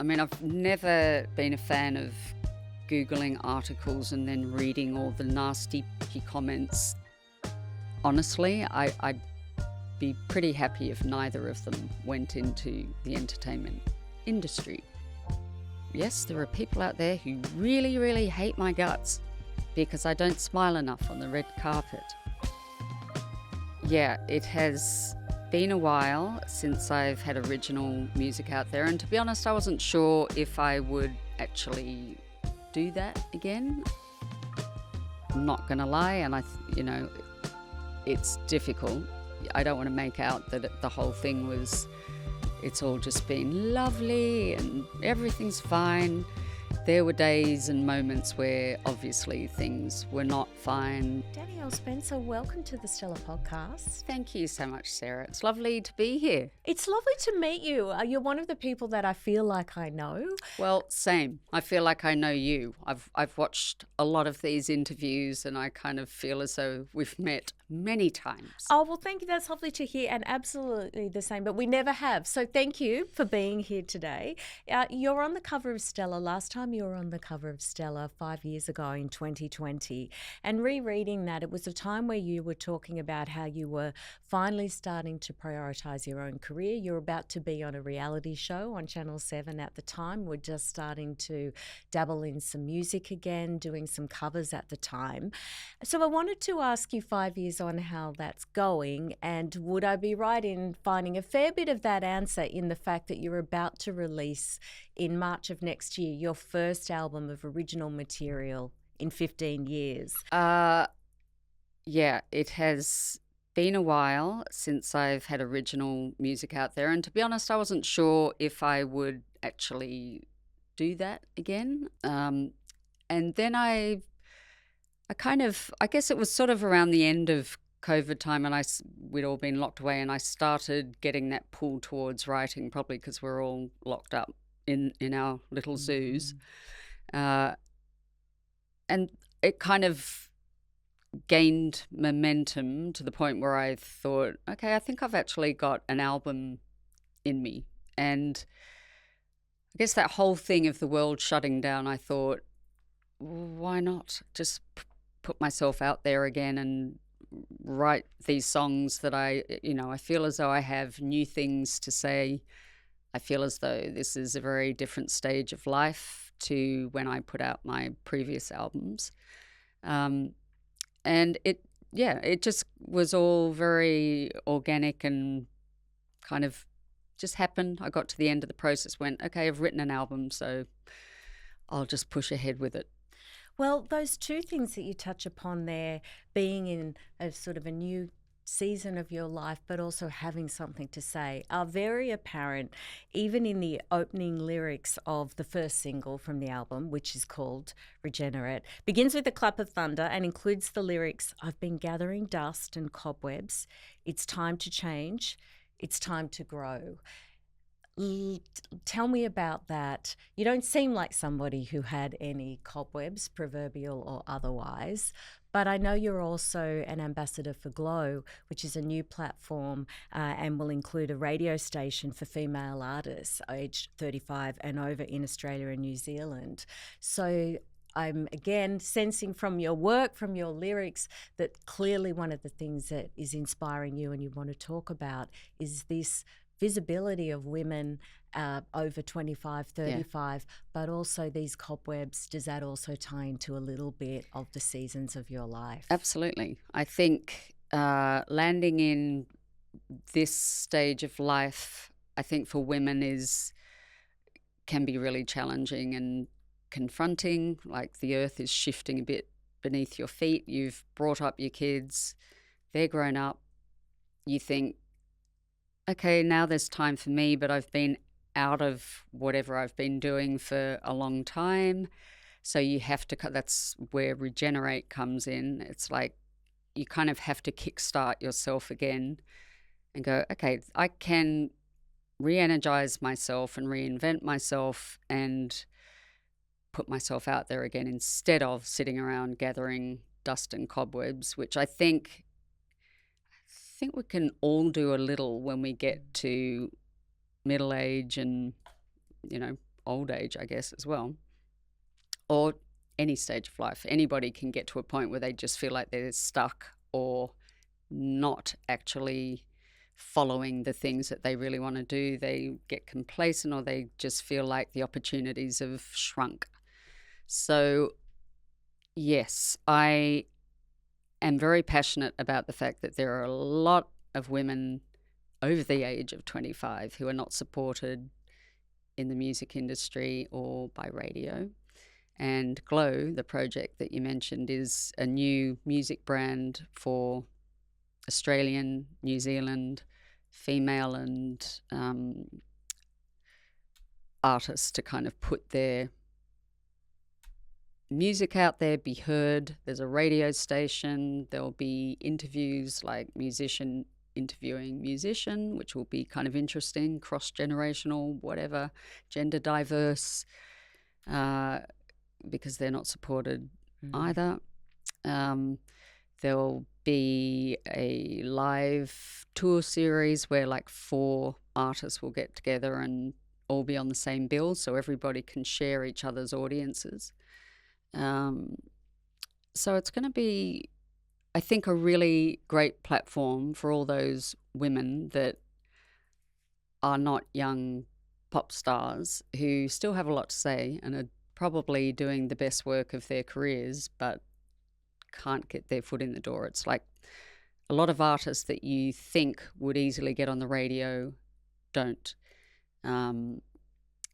I mean, I've never been a fan of Googling articles and then reading all the nasty comments. Honestly, I'd be pretty happy if neither of them went into the entertainment industry. Yes, there are people out there who really, really hate my guts because I don't smile enough on the red carpet. Yeah, it has been a while since I've had original music out there, and to be honest, I wasn't sure if I would actually do that again. I'm not gonna lie, and it's difficult. I don't want to make out that the whole thing was, it's all just been lovely and everything's fine. There were days and moments where obviously things were not fine. Danielle Spencer, welcome to the Stellar Podcast. Thank you so much, Sarah. It's lovely to be here. It's lovely to meet you. You're one of the people that I feel like I know. Well, same. I feel like I know you. I've watched a lot of these interviews and I kind of feel as though we've met many times. Oh, well, thank you. That's lovely to hear, and absolutely the same, but we never have. So thank you for being here today. You're on the cover of Stellar. Last time you were on the cover of Stellar 5 years ago in 2020. And rereading that, it was a time where you were talking about how you were finally starting to prioritise your own career. You're about to be on a reality show on Channel 7 at the time. We're just starting to dabble in some music again, doing some covers at the time. So I wanted to ask you 5 years on how that's going, and would I be right in finding a fair bit of that answer in the fact that you're about to release in March of next year your first album of original material in 15 years? Yeah, it has been a while since I've had original music out there, and to be honest, I wasn't sure if I would actually do that again. And then I guess it was sort of around the end of COVID time, and we'd all been locked away, and I started getting that pull towards writing, probably because we're all locked up in our little zoos. And it kind of gained momentum to the point where I thought, okay, I think I've actually got an album in me. And I guess that whole thing of the world shutting down, I thought, why not just put myself out there again and write these songs that I feel as though I have new things to say. I feel as though this is a very different stage of life to when I put out my previous albums. And it just was all very organic and kind of just happened. I got to the end of the process, went, okay, I've written an album, so I'll just push ahead with it. Well, those two things that you touch upon there, being in a sort of a new season of your life, but also having something to say, are very apparent even in the opening lyrics of the first single from the album, which is called Regenerate. Begins with a clap of thunder and includes the lyrics, "I've been gathering dust and cobwebs. It's time to change. It's time to grow." Tell me about that. You don't seem like somebody who had any cobwebs, proverbial or otherwise, but I know you're also an ambassador for Glow, which is a new platform and will include a radio station for female artists aged 35 and over in Australia and New Zealand. So I'm again sensing from your work, from your lyrics, that clearly one of the things that is inspiring you and you want to talk about is this visibility of women over 25, 35, but also these cobwebs. Does that also tie into a little bit of the seasons of your life? Absolutely. I think landing in this stage of life, I think for women can be really challenging and confronting. Like the earth is shifting a bit beneath your feet. You've brought up your kids. They're grown up. You think, okay, now there's time for me, but I've been out of whatever I've been doing for a long time. So you have to, that's where Regenerate comes in. It's like you kind of have to kickstart yourself again and go, okay, I can re-energize myself and reinvent myself and put myself out there again instead of sitting around gathering dust and cobwebs, which I think we can all do a little when we get to middle age and, old age, I guess, as well, or any stage of life. Anybody can get to a point where they just feel like they're stuck or not actually following the things that they really want to do. They get complacent, or they just feel like the opportunities have shrunk. So, yes, I am very passionate about the fact that there are a lot of women over the age of 25 who are not supported in the music industry or by radio. And Glow, the project that you mentioned, is a new music brand for Australian, New Zealand, female and artists to kind of put their music out there, be heard. There's a radio station. There'll be interviews, like musician interviewing musician, which will be kind of interesting, cross-generational, whatever, gender diverse, because they're not supported either. There'll be a live tour series where like 4 artists will get together and all be on the same bill, so everybody can share each other's audiences. So it's going to be, I think, a really great platform for all those women that are not young pop stars who still have a lot to say and are probably doing the best work of their careers but can't get their foot in the door. It's like a lot of artists that you think would easily get on the radio don't.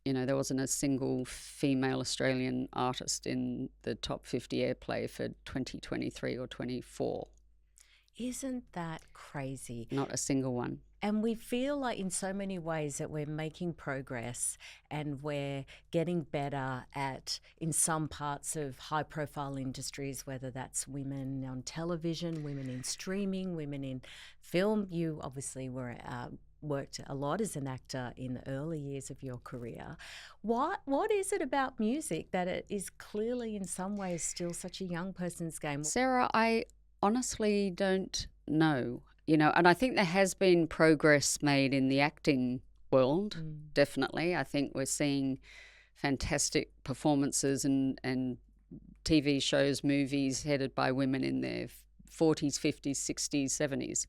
There wasn't a single female Australian artist in the top 50 airplay for 2023 or 24. Isn't that crazy? Not a single one. And we feel like in so many ways that we're making progress and we're getting better at, in some parts of high-profile industries, whether that's women on television, women in streaming, women in film. You obviously worked a lot as an actor in the early years of your career. What is it about music that it is clearly in some ways still such a young person's game? Sarah, I honestly don't know. And I think there has been progress made in the acting world, definitely. I think we're seeing fantastic performances and TV shows, movies headed by women in their 40s, 50s, 60s,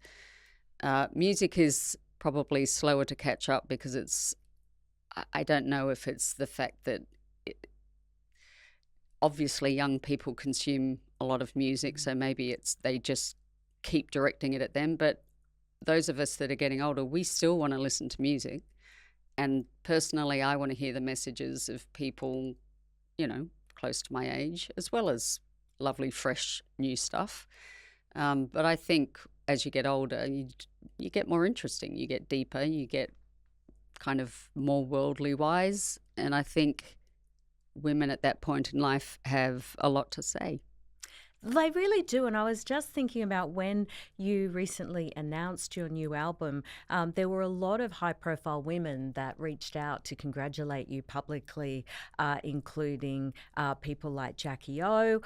70s. Music is probably slower to catch up because I don't know if it's the fact that obviously young people consume a lot of music, so maybe they just keep directing it at them. But those of us that are getting older, we still want to listen to music. And personally, I want to hear the messages of people, close to my age, as well as lovely, fresh, new stuff. But I think as you get older, you get more interesting, you get deeper, you get kind of more worldly wise. And I think women at that point in life have a lot to say. They really do. And I was just thinking about when you recently announced your new album, there were a lot of high-profile women that reached out to congratulate you publicly, including people like Jackie O.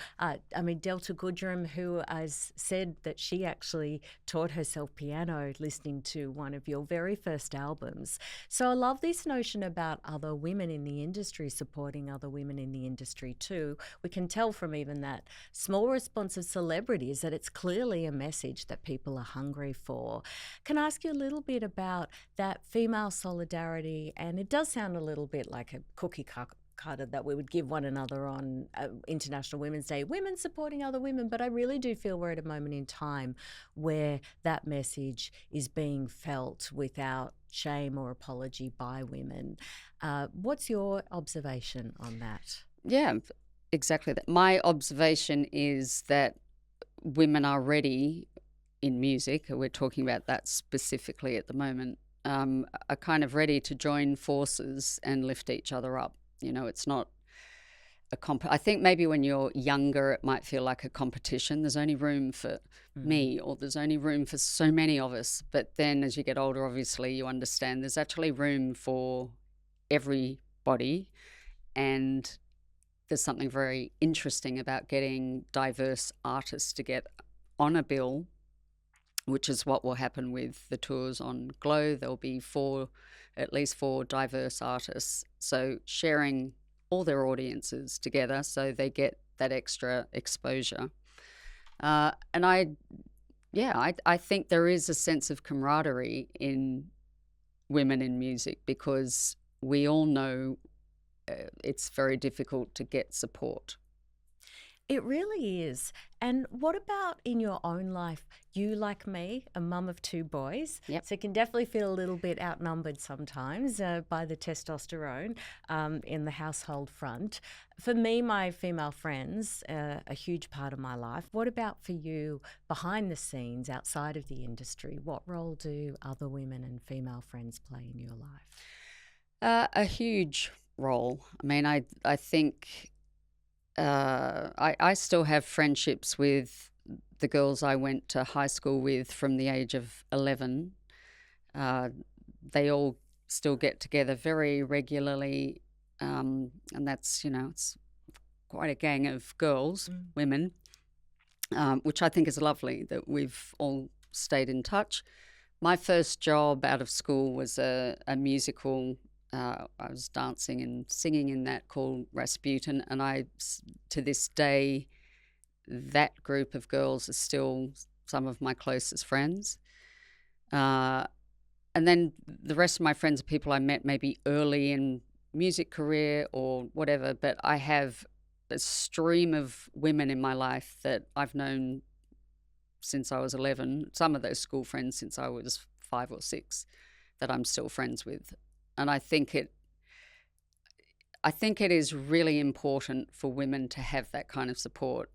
Delta Goodrem, who has said that she actually taught herself piano listening to one of your very first albums. So I love this notion about other women in the industry supporting other women in the industry too. We can tell from even that small response of celebrities that it's clearly a message that people are hungry for. Can I ask you a little bit about that female solidarity? And it does sound a little bit like a cookie cutter that we would give one another on International Women's Day, women supporting other women, but I really do feel we're at a moment in time where that message is being felt without shame or apology by women. What's your observation on that? Yeah, exactly that. My observation is that women are ready in music, we're talking about that specifically at the moment, are kind of ready to join forces and lift each other up. It's not I think maybe when you're younger, it might feel like a competition. There's only room for me, or there's only room for so many of us. But then as you get older, obviously, you understand there's actually room for everybody. And there's something very interesting about getting diverse artists to get on a bill which is what will happen with the tours on Glow. There'll be at least four diverse artists. So sharing all their audiences together so they get that extra exposure. And I think there is a sense of camaraderie in women in music because we all know it's very difficult to get support. It really is. And what about in your own life? You, like me, a mum of two boys, Yep. so can definitely feel a little bit outnumbered sometimes by the testosterone in the household front. For me, my female friends are a huge part of my life. What about for you behind the scenes, outside of the industry? What role do other women and female friends play in your life? A huge role. I mean, I think I still have friendships with the girls I went to high school with from the age of 11. Uh, they all still get together very regularly, and that's, it's quite a gang of girls, women, which I think is lovely that we've all stayed in touch. My first job out of school was a musical. I was dancing and singing in that, called Rasputin, and to this day, that group of girls are still some of my closest friends. And then the rest of my friends are people I met maybe early in music career or whatever, but I have a stream of women in my life that I've known since I was 11, some of those school friends since I was 5 or 6, that I'm still friends with. And I think it is really important for women to have that kind of support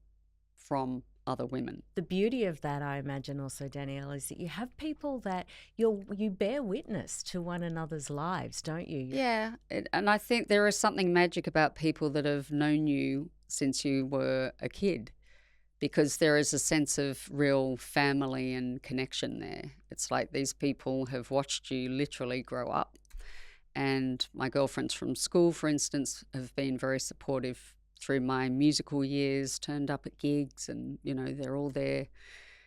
from other women. The beauty of that, I imagine also, Danielle, is that you have people that you bear witness to one another's lives, don't you? Yeah, and I think there is something magic about people that have known you since you were a kid, because there is a sense of real family and connection there. It's like these people have watched you literally grow up. And my girlfriends from school, for instance, have been very supportive through my musical years, turned up at gigs, and, they're all there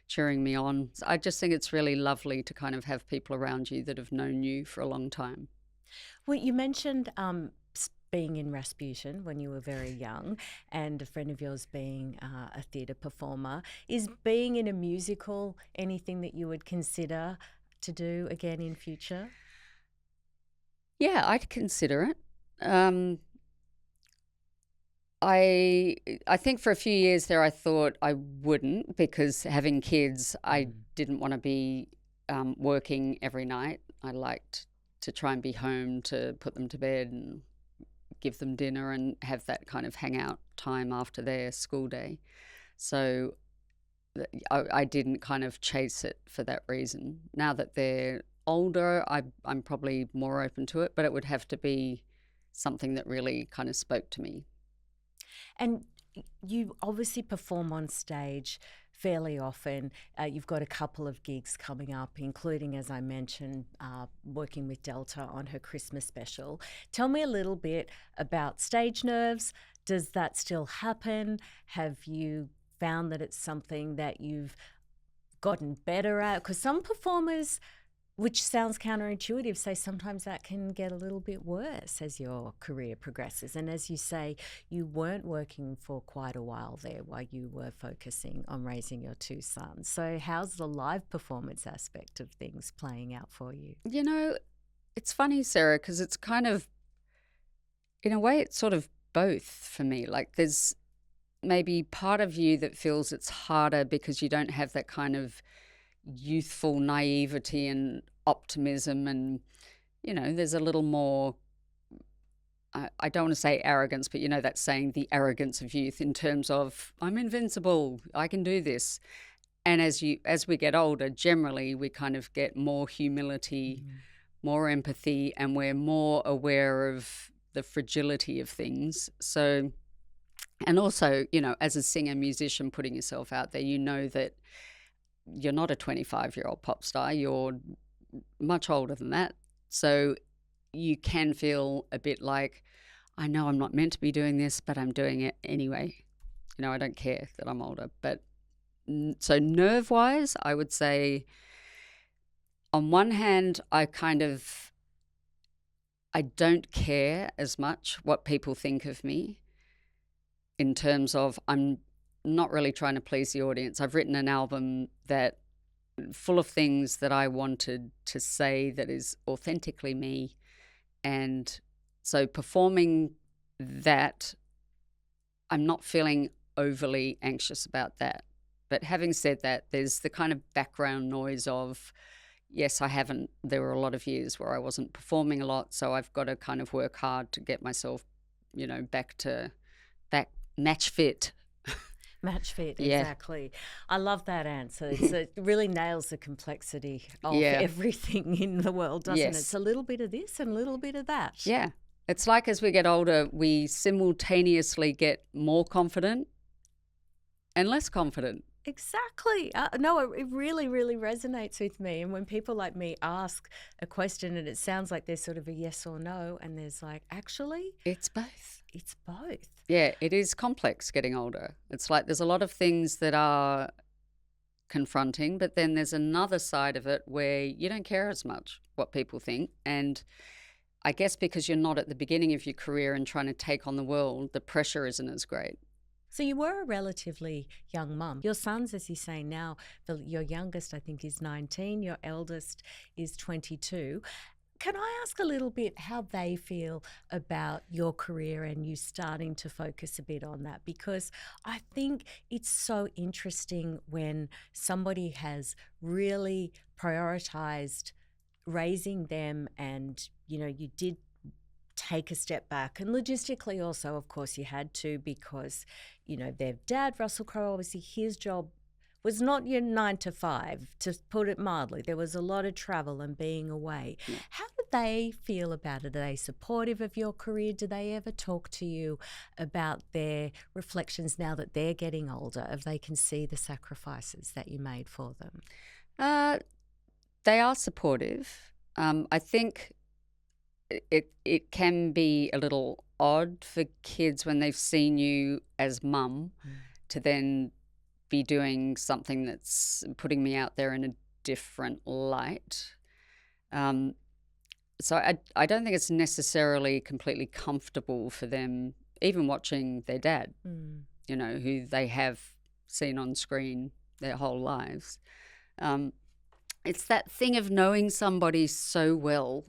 cheering me on. So I just think it's really lovely to kind of have people around you that have known you for a long time. Well, you mentioned being in Rasputin when you were very young, and a friend of yours being a theatre performer. Is being in a musical anything that you would consider to do again in future? Yeah, I'd consider it. I think for a few years there I thought I wouldn't, because having kids, I didn't want to be working every night. I liked to try and be home to put them to bed and give them dinner and have that kind of hangout time after their school day. So I didn't kind of chase it for that reason. Now that they're older, I'm probably more open to it, but it would have to be something that really kind of spoke to me. And you obviously perform on stage fairly often. You've got a couple of gigs coming up, including, as I mentioned, working with Delta on her Christmas special. Tell me a little bit about stage nerves. Does that still happen? Have you found that it's something that you've gotten better at? Because some performers, which sounds counterintuitive, say sometimes that can get a little bit worse as your career progresses. And as you say, you weren't working for quite a while there while you were focusing on raising your two sons. So how's the live performance aspect of things playing out for you? It's funny, Sarah, because it's kind of, in a way, it's sort of both for me. Like there's maybe part of you that feels it's harder because you don't have that kind of youthful naivety and optimism, and there's a little more, I don't want to say arrogance, but that saying, the arrogance of youth, in terms of I'm invincible, I can do this. And as we get older, generally we kind of get more humility, more empathy, and we're more aware of the fragility of things. So, and also, as a singer musician putting yourself out there, that you're not a 25-year-old pop star, you're much older than that. So you can feel a bit like, I know I'm not meant to be doing this, but I'm doing it anyway. I don't care that I'm older, but So nerve-wise, I would say on one hand, I don't care as much what people think of me in terms of I'm not really trying to please the audience. I've written an album that full of things that I wanted to say that is authentically me. And so performing that, I'm not feeling overly anxious about that. But having said that, there's the kind of background noise of, yes, there were a lot of years where I wasn't performing a lot, so I've got to kind of work hard to get myself, back match fit. Match fit, Yeah. exactly. I love that answer. It really nails the complexity of Yeah. everything in the world, doesn't it? Yes. It's a little bit of this and a little bit of that. Yeah. It's like as we get older, we simultaneously get more confident and less confident. Exactly. No, it really, really resonates with me. And when people like me ask a question and it sounds like there's sort of a yes or no, and there's like, actually, It's both. it's both. Yeah, it is complex getting older. It's like there's a lot of things that are confronting, but then there's another side of it where you don't care as much what people think. And I guess because you're not at the beginning of your career and trying to take on the world, the pressure isn't as great. So you were a relatively young mum. Your sons, as you say now, your youngest, I think, is 19. Your eldest is 22. Can I ask a little bit how they feel about your career and you starting to focus a bit on that? Because I think it's so interesting when somebody has really prioritised raising them and, you did take a step back, and logistically also, of course, you had to, because their dad, Russell Crowe, obviously his job was not your 9 to 5, to put it mildly. There was a lot of travel and being away. Yeah. How do they feel about it? Are they supportive of your career? Do they ever talk to you about their reflections now that they're getting older, if they can see the sacrifices that you made for them? They are supportive. I think it can be a little odd for kids when they've seen you as mum to then be doing something that's putting me out there in a different light. So I don't think it's necessarily completely comfortable for them, even watching their dad, who they have seen on screen their whole lives. It's that thing of knowing somebody so well,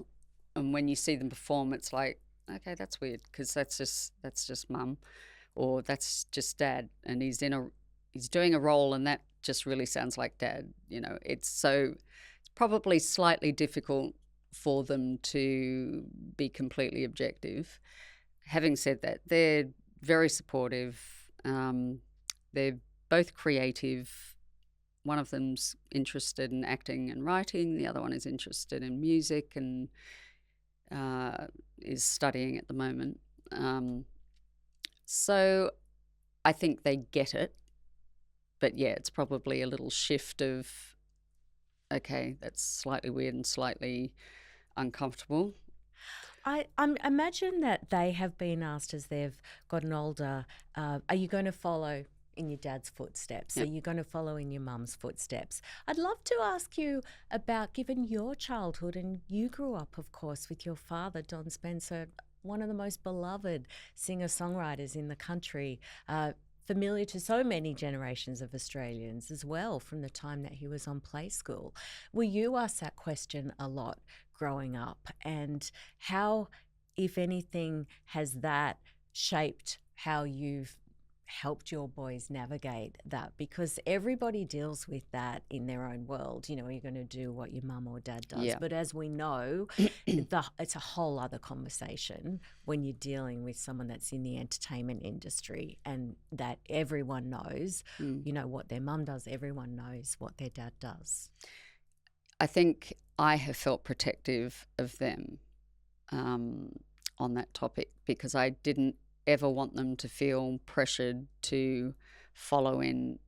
and when you see them perform, it's like, okay, that's weird because that's just mum, or that's just dad, and he's doing a role, and that just really sounds like dad. It's probably slightly difficult for them to be completely objective. Having said that, they're very supportive. They're both creative. One of them's interested in acting and writing. The other one is interested in music and is studying at the moment. So I think they get it. But yeah, it's probably a little shift of, okay, that's slightly weird and slightly uncomfortable. I imagine that they have been asked as they've gotten older, are you going to follow in your dad's footsteps? Yep. Are you going to follow in your mum's footsteps? I'd love to ask you about, given your childhood, and you grew up, of course, with your father, Don Spencer, one of the most beloved singer-songwriters in the country, familiar to so many generations of Australians as well from the time that he was on Play School. Were you asked that question a lot growing up? And how, if anything, has that shaped how you've helped your boys navigate that? Because everybody deals with that in their own world. You're going to do what your mum or dad does. Yeah. But as we know, it's a whole other conversation when you're dealing with someone that's in the entertainment industry, and that everyone knows, what their mum does. Everyone knows what their dad does. I think I have felt protective of them on that topic, because I didn't ever want them to feel pressured to follow in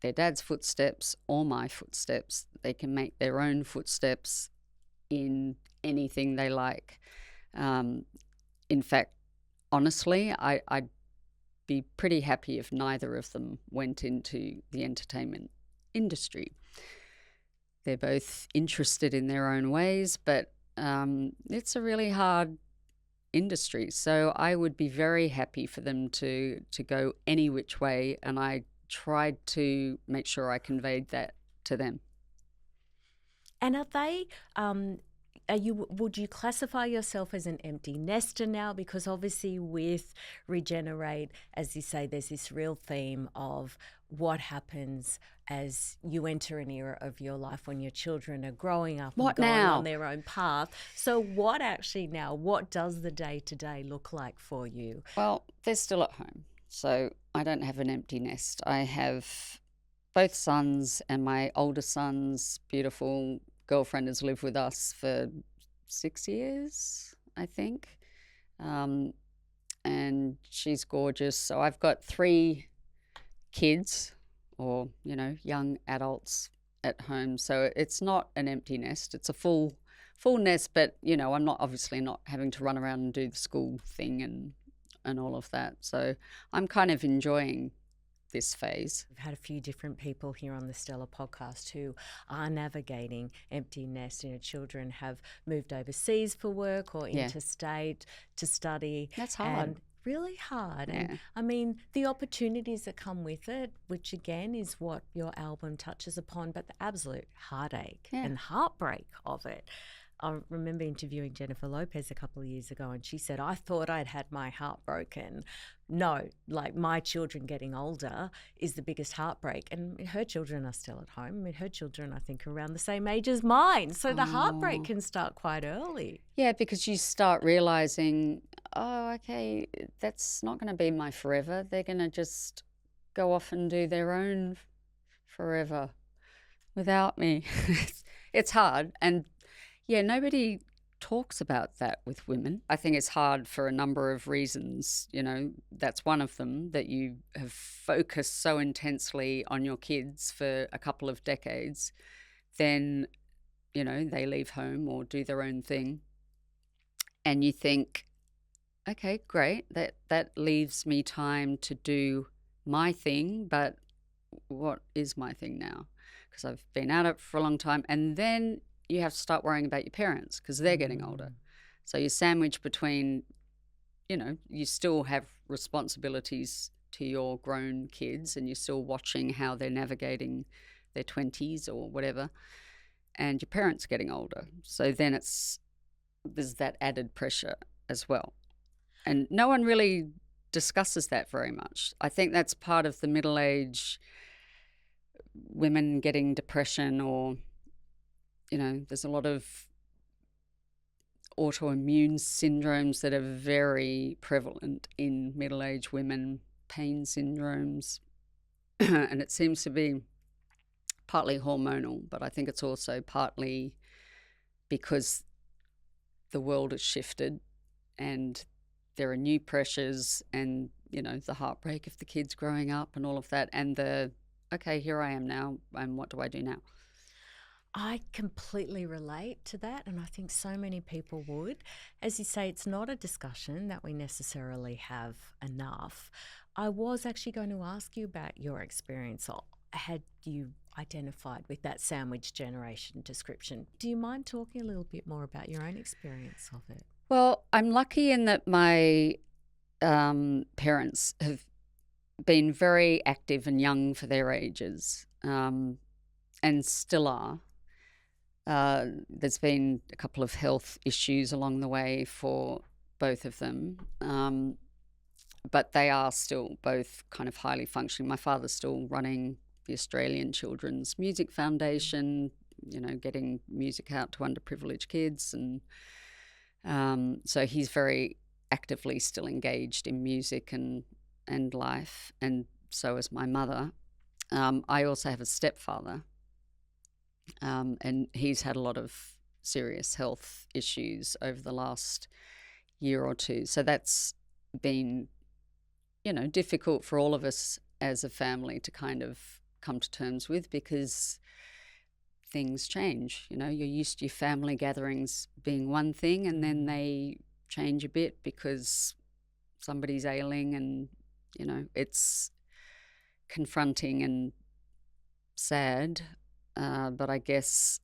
their dad's footsteps or my footsteps. They can make their own footsteps in anything they like. In fact, honestly, I be pretty happy if neither of them went into the entertainment industry. They're both interested in their own ways, but it's a really hard industry. So I would be very happy for them to go any which way, and I tried to make sure I conveyed that to them. And are they, would you classify yourself as an empty nester now? Because obviously with Regenerate, as you say, there's this real theme of what happens as you enter an era of your life when your children are growing up and What going now? on their own path. So what actually now, what does the day-to-day look like for you? Well, they're still at home, so I don't have an empty nest. I have both sons, and my older son's beautiful girlfriend has lived with us for 6 years, I think. And she's gorgeous. So I've got 3 kids, or, young adults at home. So it's not an empty nest. It's a full nest, but, I'm obviously not having to run around and do the school thing and all of that. So I'm kind of enjoying this phase. We've had a few different people here on the Stella podcast who are navigating empty nest. Children have moved overseas for work or interstate to study. That's hard. And really hard. Yeah. And I mean, the opportunities that come with it, which again is what your album touches upon, but the absolute heartache and heartbreak of it. I remember interviewing Jennifer Lopez a couple of years ago, and she said, I thought I'd had my heart broken. No, like my children getting older is the biggest heartbreak. And her children are still at home. I mean, her children, I think, are around the same age as mine. So the heartbreak can start quite early. Yeah, because you start realizing, oh, okay, that's not going to be my forever. They're going to just go off and do their own forever without me. It's hard. And yeah, nobody talks about that with women. I think it's hard for a number of reasons. That's one of them, that you have focused so intensely on your kids for a couple of decades. Then, they leave home or do their own thing. And you think, okay, great, that leaves me time to do my thing, but what is my thing now? Because I've been at it for a long time. And then you have to start worrying about your parents because they're getting older. So you're sandwiched between, you still have responsibilities to your grown kids and you're still watching how they're navigating their 20s or whatever, and your parents getting older. So then there's that added pressure as well. And no one really discusses that very much. I think that's part of the middle age women getting depression, or there's a lot of autoimmune syndromes that are very prevalent in middle-aged women, pain syndromes, and it seems to be partly hormonal, but I think it's also partly because the world has shifted and there are new pressures and, the heartbreak of the kids growing up and all of that, and okay, here I am now, and what do I do now? I completely relate to that, and I think so many people would. As you say, it's not a discussion that we necessarily have enough. I was actually going to ask you about your experience. Had you identified with that sandwich generation description? Do you mind talking a little bit more about your own experience of it? Well, I'm lucky in that my parents have been very active and young for their ages, and still are. There's been a couple of health issues along the way for both of them, but they are still both kind of highly functioning. My father's still running the Australian Children's Music Foundation, getting music out to underprivileged kids, and so he's very actively still engaged in music and life, and so is my mother. I also have a stepfather, and he's had a lot of serious health issues over the last year or two. So that's been, difficult for all of us as a family to kind of come to terms with, because things change. You're used to your family gatherings being one thing, and then they change a bit because somebody's ailing and It's confronting and sad, but I guess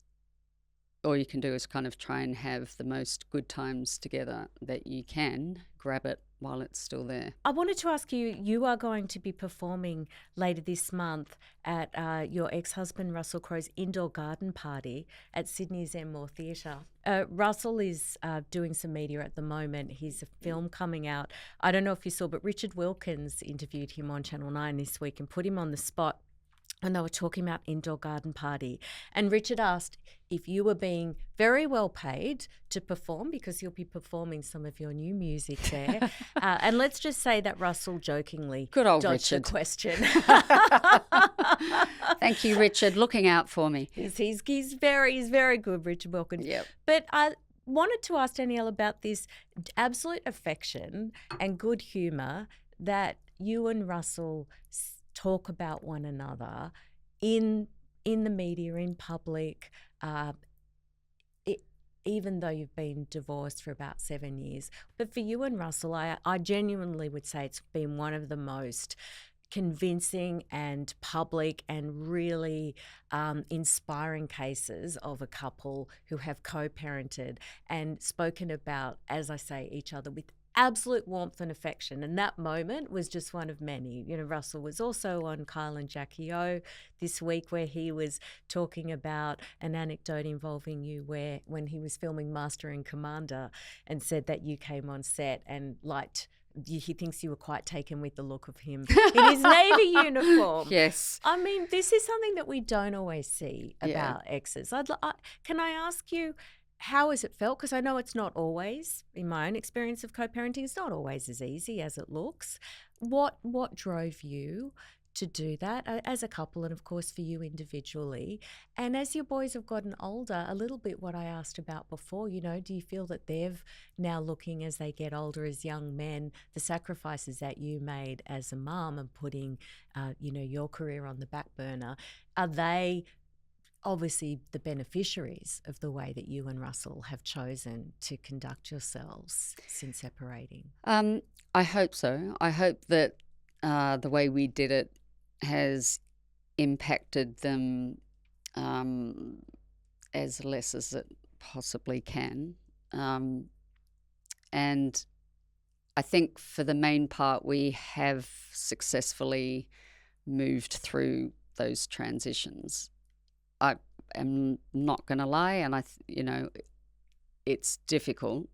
all you can do is kind of try and have the most good times together that you can. Grab it while it's still there. I wanted to ask you, you are going to be performing later this month at your ex-husband Russell Crowe's indoor garden party at Sydney's Enmore Theatre. Russell is doing some media at the moment. He's a film coming out. I don't know if you saw, but Richard Wilkins interviewed him on Channel 9 this week and put him on the spot when they were talking about indoor garden party. And Richard asked if you were being very well paid to perform, because you'll be performing some of your new music there. And let's just say that Russell jokingly Good old dodged Richard. the question. Thank you, Richard, looking out for me. He's very good, Richard Wilkins. Yep. But I wanted to ask Danielle about this absolute affection and good humour that you and Russell talk about one another in the media, in public, even though you've been divorced for about 7 years. But for you and Russell, I genuinely would say it's been one of the most convincing and public and really inspiring cases of a couple who have co-parented and spoken about, as I say, each other with absolute warmth and affection. And that moment was just one of many. Russell was also on Kyle and Jackie O this week, where he was talking about an anecdote involving you where when he was filming Master and Commander and said that you came on set and he thinks you were quite taken with the look of him in his Navy uniform. Yes. I mean, this is something that we don't always see about exes. Can I ask you, how has it felt? Because I know it's not always, in my own experience of co-parenting, it's not always as easy as it looks. What drove you to do that as a couple, and of course for you individually? And as your boys have gotten older, a little bit what I asked about before, do you feel that they've now looking as they get older as young men, the sacrifices that you made as a mum and putting, your career on the back burner, are they obviously the beneficiaries of the way that you and Russell have chosen to conduct yourselves since separating? I hope so. I hope that the way we did it has impacted them as less as it possibly can. And I think for the main part, we have successfully moved through those transitions. I am not going to lie, and it's difficult.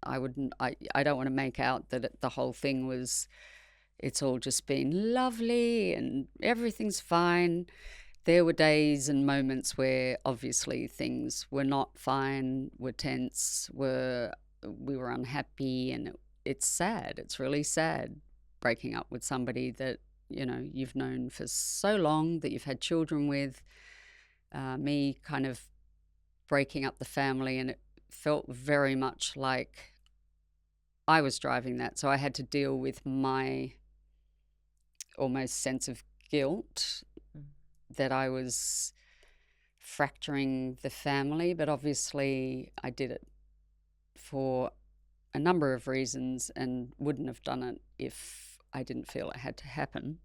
I don't want to make out that the whole thing it's all just been lovely and everything's fine. There were days and moments where obviously things were not fine, were tense, we were unhappy, and it's sad. It's really sad breaking up with somebody that you've known for so long, that you've had children with. Me kind of breaking up the family, and it felt very much like I was driving that. So I had to deal with my almost sense of guilt that I was fracturing the family. But obviously I did it for a number of reasons and wouldn't have done it if I didn't feel it had to happen.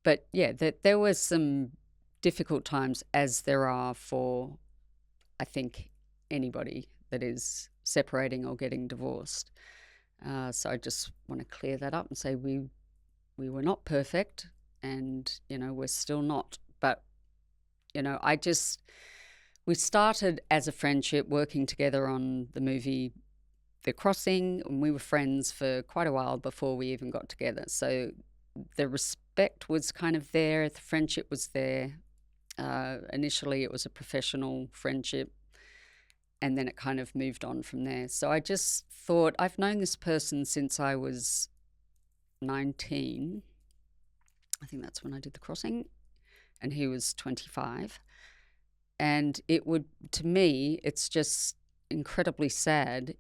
But yeah, there was some difficult times, as there are for, I think, anybody that is separating or getting divorced. So I just want to clear that up and say we were not perfect, and we're still not. But we started as a friendship, working together on the movie The Crossing, and we were friends for quite a while before we even got together. So the respect was kind of there, the friendship was there. Initially it was a professional friendship, and then it kind of moved on from there. So I just thought, I've known this person since I was 19. I think that's when I did The Crossing, and he was 25. And to me, it's just incredibly sad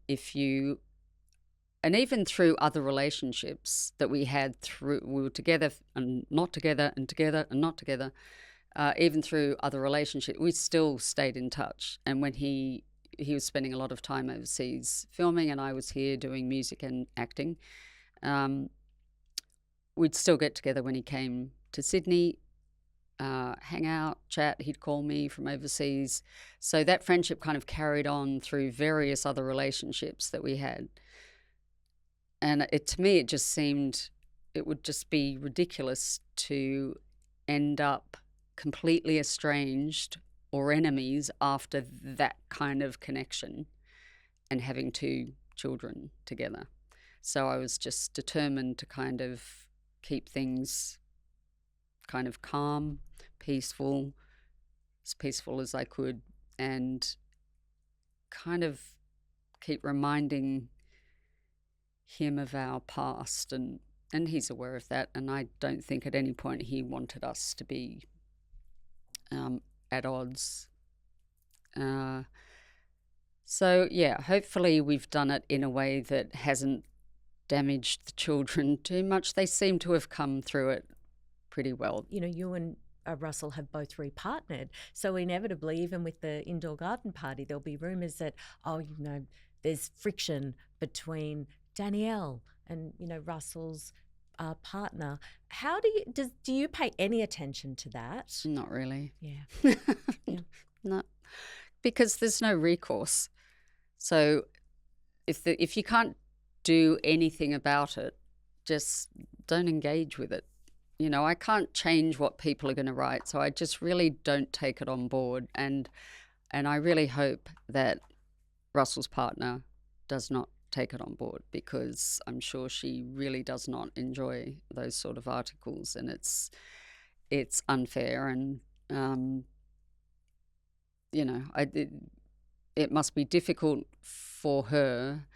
and even through other relationships that we had, we were together and not together and together and not together, even through other relationships, we still stayed in touch. And when he was spending a lot of time overseas filming, and I was here doing music and acting, Um, we'd still get together when he came to Sydney, hang out, chat. He'd call me from overseas. So that friendship kind of carried on through various other relationships that we had. And to me, it just seemed it would just be ridiculous to end up completely estranged or enemies after that kind of connection and having two children together. So I was just determined to kind of keep things kind of calm, peaceful, as peaceful as I could, and kind of keep reminding him of our past, and he's aware of that, and I don't think at any point he wanted us to be at odds. So yeah, hopefully we've done it in a way that hasn't damaged the children too much. They seem to have come through it pretty well. You know, you and Russell have both repartnered. So inevitably, even with the indoor garden party, there'll be rumours that, oh, you know, there's friction between Danielle and, you know, Russell's partner. How do you pay any attention to that? Not really. Yeah. Yeah. No, because there's no recourse. So if you can't do anything about it, just don't engage with it. You know, I can't change what people are going to write, so I just really don't take it on board. And I really hope that Russell's partner does not take it on board, because I'm sure she really does not enjoy those sort of articles, and it's unfair, and you know, it must be difficult for her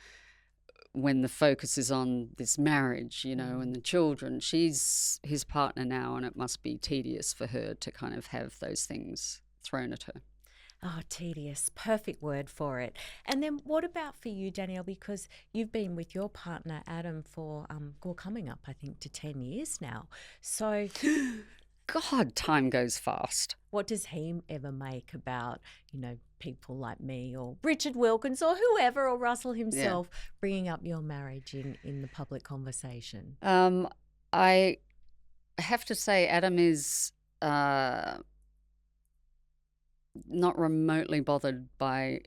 when the focus is on this marriage, you know, and the children. She's his partner now, and it must be tedious for her to kind of have those things thrown at her. Oh, tedious. Perfect word for it. And then what about for you, Danielle? Because you've been with your partner, Adam, for coming up, I think, to 10 years now. So God, time goes fast. what does he ever make about, you know, people like me or Richard Wilkins or whoever, or Russell himself, bringing up your marriage in the public conversation? I have to say Adam is not remotely bothered by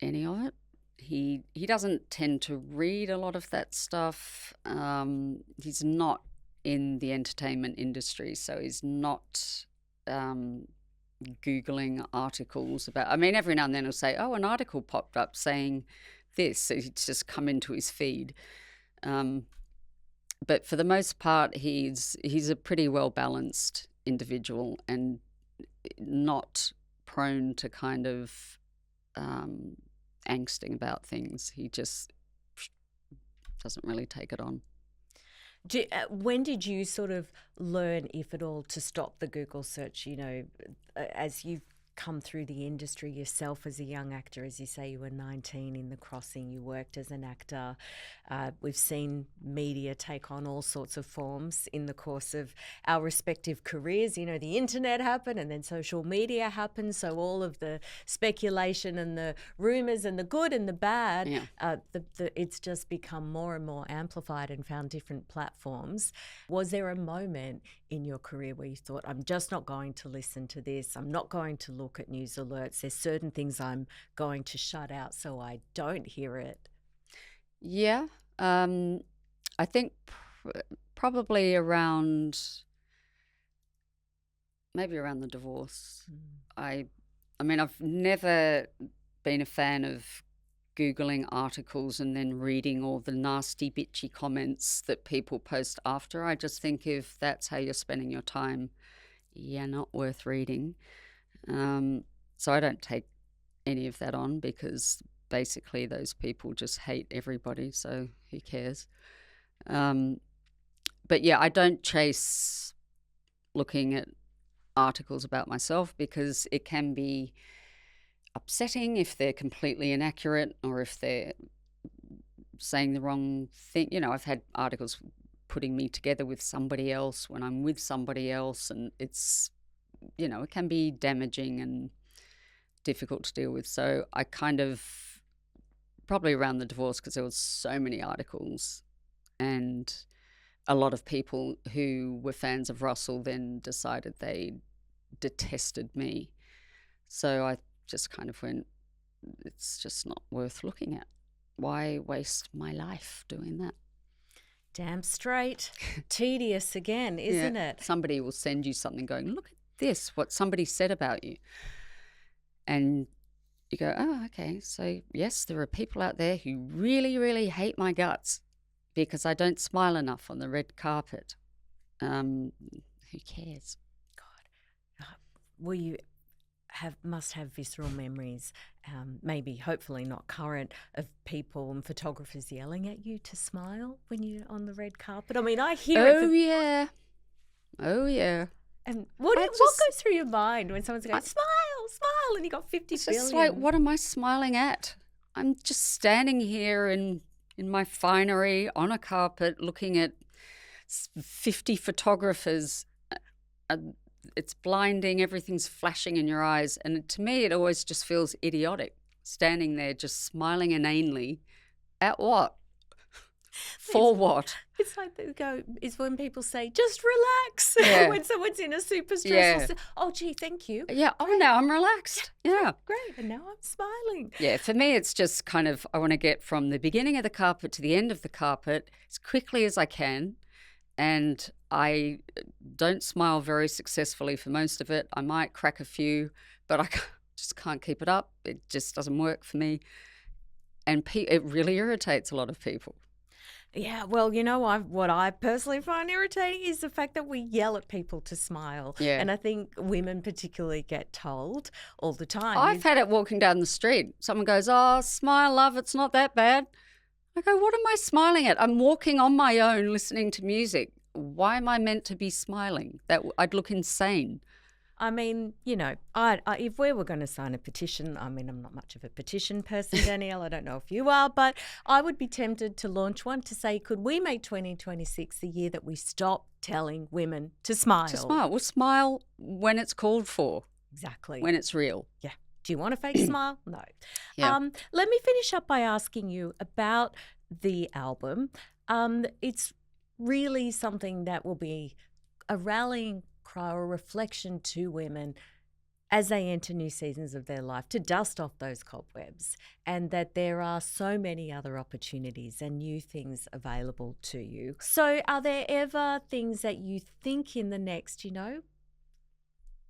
any of it. He doesn't tend to read a lot of that stuff. He's not in the entertainment industry, so he's not Googling articles about. I mean, every now and then he'll say, "Oh, an article popped up saying this." So it's just come into his feed. But for the most part, he's a pretty well balanced individual and not prone to kind of angsting about things. He just doesn't really take it on. When did you sort of learn, if at all, to stop the Google search? You know, as you've come through the industry yourself as a young actor, as you say, you were 19 in The Crossing, you worked as an actor. We've seen media take on all sorts of forms in the course of our respective careers. You know, the internet happened and then social media happened. So all of the speculation and the rumours and the good and the bad, it's just become more and more amplified and found different platforms. Was there a moment in your career where you thought, I'm just not going to listen to this, I'm not going to look at news alerts, there's certain things I'm going to shut out so I don't hear it? Yeah. I think probably maybe around the divorce. I mean, I've never been a fan of Googling articles and then reading all the nasty, bitchy comments that people post after. I just think if that's how you're spending your time, you're not worth reading. So I don't take any of that on, because basically those people just hate everybody, so who cares? But yeah, I don't chase looking at articles about myself, because it can be upsetting if they're completely inaccurate or if they're saying the wrong thing. You know, I've had articles putting me together with somebody else when I'm with somebody else, and it's, you know, it can be damaging and difficult to deal with. So I kind of, probably around the divorce, because there was so many articles And a lot of people who were fans of Russell then decided they detested me. So I just kind of went, it's just not worth looking at. Why waste my life doing that? Damn straight. Tedious again, isn't it? Somebody will send you something going, look at this, what somebody said about you. And you go, oh, okay. So, yes, there are people out there who really, really hate my guts because I don't smile enough on the red carpet. Who cares? God. Well, you must have visceral memories, maybe hopefully not current, of people and photographers yelling at you to smile when you're on the red carpet. I mean, I hear it. Oh, yeah. And what goes through your mind when someone's going, smile, smile, and you got 50 it's billion? Just like, what am I smiling at? I'm just standing here in my finery on a carpet looking at 50 photographers. It's blinding, everything's flashing in your eyes. And to me, it always just feels idiotic, standing there just smiling inanely. At what? For what? It's like is when people say, just relax. When someone's in a super stressful oh, gee, thank you. Yeah. Oh, now I'm relaxed. Yeah. Great. And now I'm smiling. Yeah. For me, it's just kind of, I want to get from the beginning of the carpet to the end of the carpet as quickly as I can. And I don't smile very successfully for most of it. I might crack a few, but I just can't keep it up. It just doesn't work for me. And it really irritates a lot of people. Yeah, well, you know, what I personally find irritating is the fact that we yell at people to smile. Yeah. And I think women particularly get told all the time. I've had it walking down the street. Someone goes, oh, smile, love, it's not that bad. I go, what am I smiling at? I'm walking on my own listening to music. Why am I meant to be smiling? I'd look insane. I mean, you know, if we were going to sign a petition, I mean, I'm not much of a petition person, Danielle. I don't know if you are, but I would be tempted to launch one to say, could we make 2026 the year that we stop telling women to smile? To smile. Well, smile when it's called for. Exactly. When it's real. Yeah. Do you want a fake smile? No. Yeah. Let me finish up by asking you about the album. It's really something that will be a rallying cry or reflection to women as they enter new seasons of their life, to dust off those cobwebs, and that there are so many other opportunities and new things available to you. So are there ever things that you think in the next,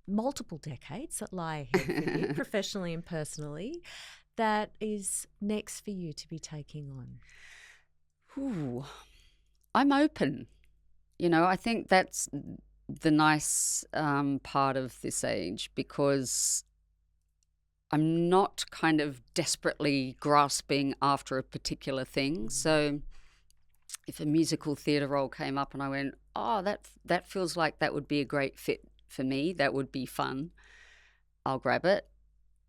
multiple decades that lie ahead for you, professionally and personally, that is next for you to be taking on? Ooh, I'm open. I think that's the nice part of this age, because I'm not kind of desperately grasping after a particular thing. So if a musical theatre role came up and I went, oh, that feels like that would be a great fit for me, that would be fun, I'll grab it.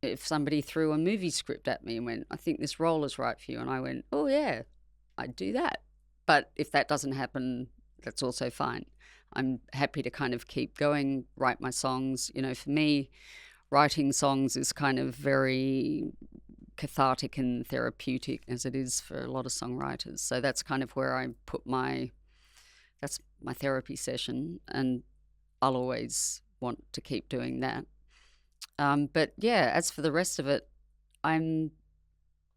If somebody threw a movie script at me and went, I think this role is right for you, and I went, oh yeah, I'd do that. But if that doesn't happen, that's also fine. I'm happy to kind of keep going, write my songs. For me, writing songs is kind of very cathartic and therapeutic, as it is for a lot of songwriters. So that's kind of where I put that's my therapy session, and I'll always want to keep doing that. But yeah, as for the rest of it, I'm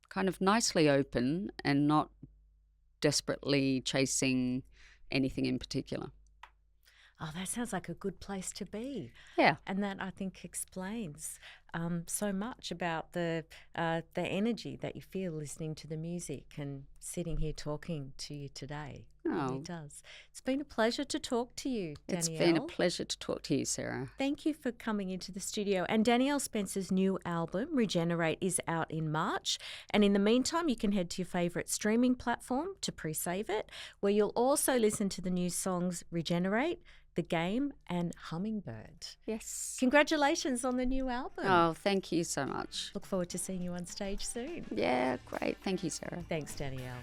kind of nicely open and not desperately chasing anything in particular. Oh, that sounds like a good place to be. Yeah. And that, I think, explains so much about the energy that you feel listening to the music and sitting here talking to you today. Oh. It does. It's been a pleasure to talk to you, Danielle. It's been a pleasure to talk to you, Sarah. Thank you for coming into the studio. And Danielle Spencer's new album, Regenerate, is out in March. And in the meantime, you can head to your favourite streaming platform to pre-save it, where you'll also listen to the new songs Regenerate, The Game and Hummingbird. Yes. Congratulations on the new album. Oh, thank you so much. Look forward to seeing you on stage soon. Yeah, great. Thank you, Sarah. Thanks, Danielle.